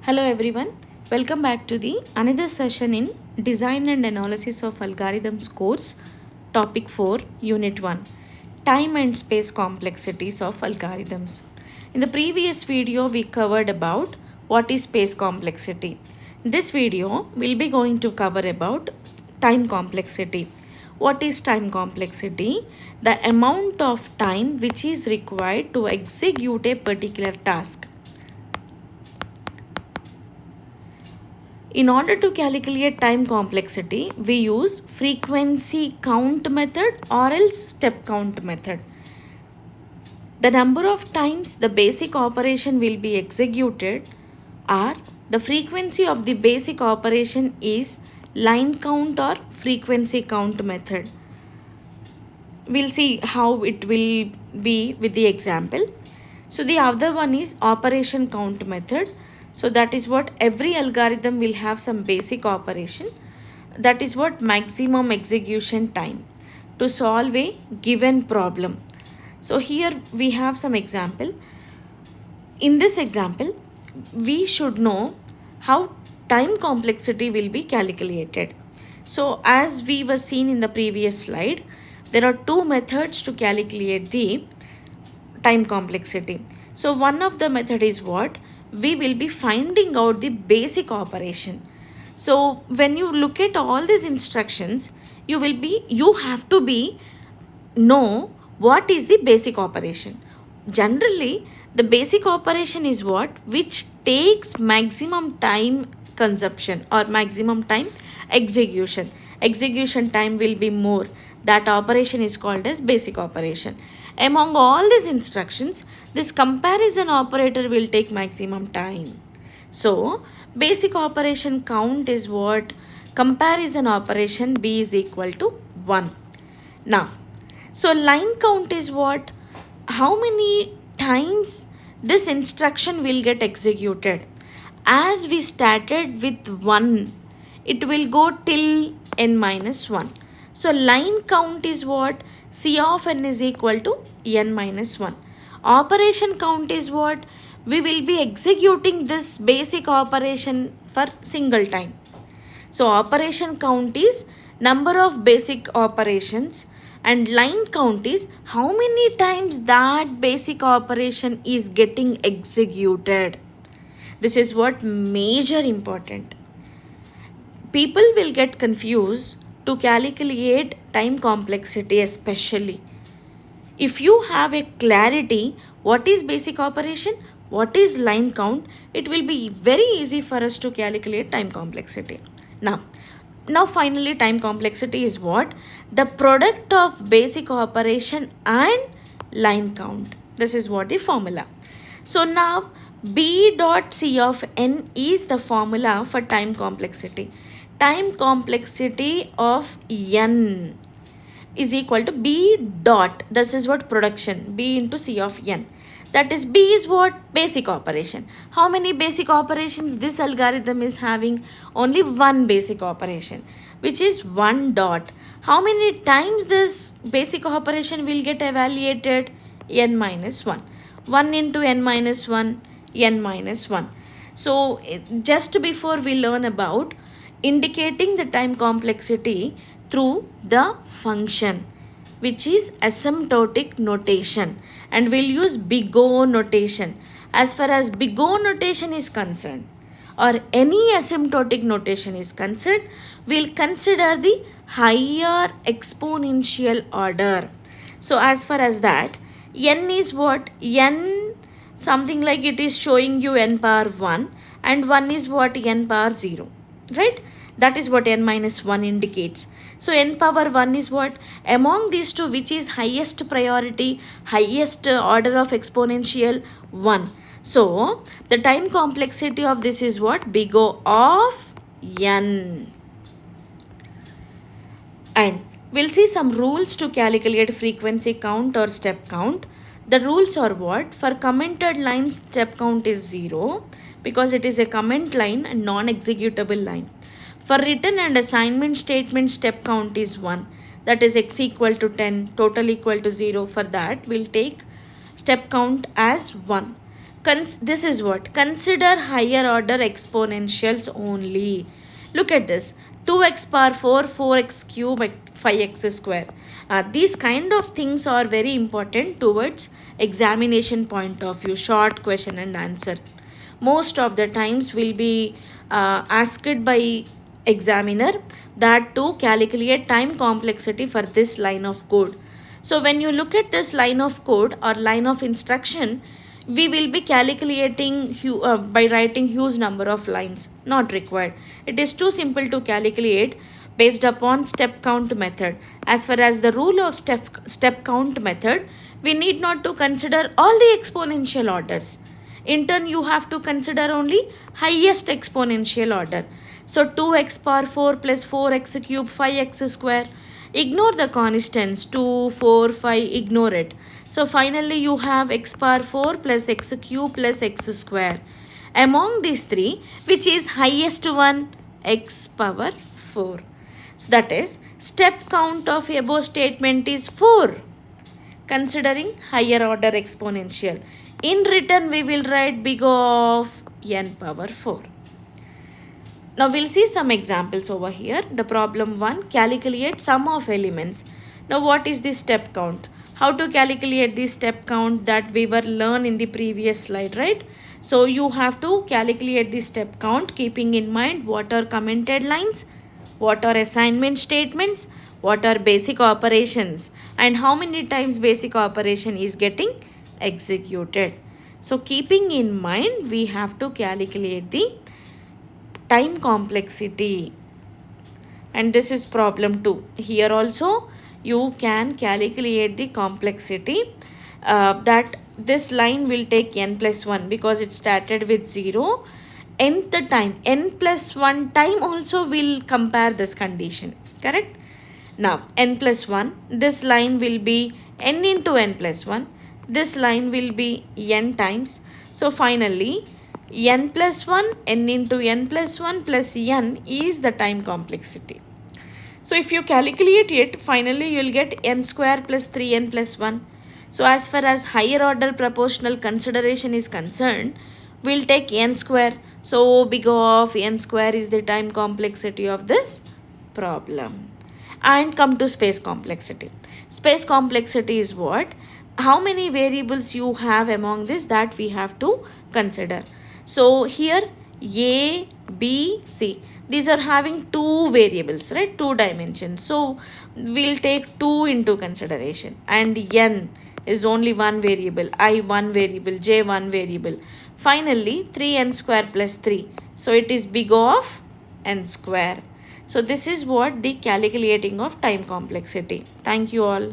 Hello everyone, welcome back to the another session in Design and Analysis of Algorithms course, Topic 4, Unit 1, Time and Space Complexities of Algorithms. In the previous video, we covered about what is space complexity. This video will be going to cover about time complexity. What is time complexity? The amount of time which is required to execute a particular task. In order to calculate time complexity, we use frequency count method or else step count method. The number of times the basic operation will be executed or the frequency of the basic operation is line count or frequency count method. We'll see how it will be with the example. So the other one is operation count method. So that is what every algorithm will have some basic operation. That is what maximum execution time to solve a given problem. So here we have some example. In this example, we should know how time complexity will be calculated. So as we were seen in the previous slide, there are two methods to calculate the time complexity. So one of the method is what? We will be finding out the basic operation. So when you look at all these instructions, you have to be know what is the basic operation. Generally, the basic operation is what? Which takes maximum time consumption or maximum time execution. Execution time will be more. That operation is called as basic operation. Among all these instructions, this comparison operator will take maximum time. So, basic operation count is what? Comparison operation B is equal to 1. Now, so line count is what? How many times this instruction will get executed? As we started with 1, it will go till n minus 1. So line count is what? C of n is equal to n minus 1. Operation count is what? We will be executing this basic operation for single time. So operation count is number of basic operations and line count is how many times that basic operation is getting executed. This is what major important. People will get confused to calculate time complexity especially. If you have a clarity what is basic operation, what is line count, it will be very easy for us to calculate time complexity. Now finally time complexity is what? The product of basic operation and line count. This is what the formula. So now B dot C of n is the formula for time complexity. Time complexity of n is equal to B dot, this is what production, B into C of n. That is B is what? Basic operation. How many basic operations this algorithm is having? Only one basic operation, which is 1 dot. How many times this basic operation will get evaluated? N minus 1. 1 into n minus 1, n minus 1. So just before we learn about indicating the time complexity through the function, which is asymptotic notation, and we'll use big O notation. As far as big O notation is concerned or any asymptotic notation is concerned, we'll consider the higher exponential order. So as far as that, n is what? N something like it is showing you n power 1 and 1 is what? N power 0. Right? That is what n minus 1 indicates. So n power 1 is what? Among these two, which is highest priority, highest order of exponential? 1. So the time complexity of this is what? Big O of n. And we'll see some rules to calculate frequency count or step count. The rules are what? For commented line, step count is 0 because it is a comment line and non-executable line. For written and assignment statement, step count is 1. That is x equal to 10, total equal to 0. For that, we'll take step count as 1. This is what? Consider higher order exponentials only. Look at this. 2x power 4, 4x cube, 5x square. These kind of things are very important towards examination point of view, short question and answer. Most of the times will be asked by examiner that to calculate time complexity for this line of code. So when you look at this line of code or line of instruction, we will be calculating by writing huge number of lines. Not required. It is too simple to calculate based upon step count method. As far as the rule of step count method, we need not to consider all the exponential orders. In turn, you have to consider only highest exponential order. So 2x power 4 plus 4x cube 5x square. Ignore the constants 2, 4, 5, ignore it. So finally you have x power 4 plus x cube plus x square. Among these three, which is highest one? X power 4. So that is step count of above statement is 4. Considering higher order exponential. In return, we will write big of n power 4. Now we'll see some examples over here. The problem 1, calculate sum of elements. Now what is this step count? How to calculate the step count that we were learned in the previous slide, right? So you have to calculate the step count keeping in mind what are commented lines, what are assignment statements, what are basic operations, and how many times basic operation is getting executed. So keeping in mind, we have to calculate the time complexity. And this is problem 2. Here also you can calculate the complexity that this line will take n plus 1 because it started with 0. Nth time, n plus 1 time also will compare this condition. Correct? Now n plus 1, this line will be n into n plus 1. This line will be n times. So finally n plus 1, n into n plus 1 plus n is the time complexity. So if you calculate it, finally you will get n square plus 3n plus 1. So as far as higher order proportional consideration is concerned, we'll take n square. So big of n square is the time complexity of this problem. And come to space complexity. Space complexity is what? How many variables you have among this that we have to consider. So here A, B, C. These are having two variables, right? Two dimensions. So we'll take 2 into consideration. And N is only one variable. I one variable. J one variable. Finally 3n square plus 3. So it is big of n square. So this is what the calculating of time complexity. Thank you all.